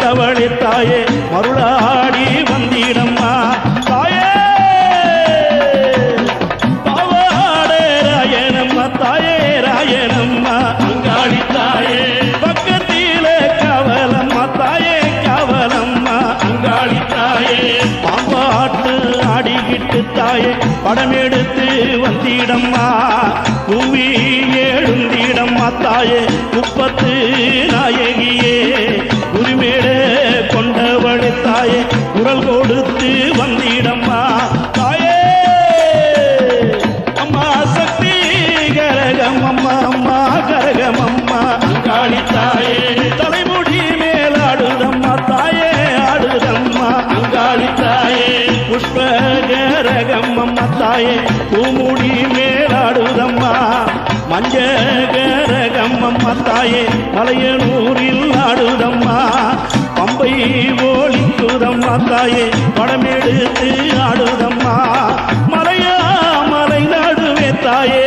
கொண்டவளே தாயே மருளாடி வந்திடம்மா தாயே பாவாடே ராயனம்மா தாயே ராயனம்மா அங்காளி தாயே பக்கத்திலே காவலம்மா தாயே காவலம்மா அங்காளி தாயே பாம்பாட்டு ஆடிக்கிட்டு தாயே படமெடுத்து வந்திடம்மா பூவி எழுந்திடம்மா தாயே முப்பத்து நாயகியே உரிமேட கொண்டவளே தாயே குரல் கொடுத்து வந்திடம்மா தாயே அம்மா சக்தி கரகம் அம்மா அம்மா கரகம் அம்மா அங்காளி தாயே தலைமுடி மேலாடுதம்மா தாயே ஆடுதம்மா அங்காளி தாயே புஷ்ப கரகம் அம்மா தாயே பூமுடி மேலாடுதம்மா மஞ்ச கரகம் அம்மா தாயே மலையனூரில் ஆடுதம்மா பம்பை ஓலிக்குதம்மா தாயே படமெடுத்து ஆடுதம்மா மலையா மலை நடுவே தாயே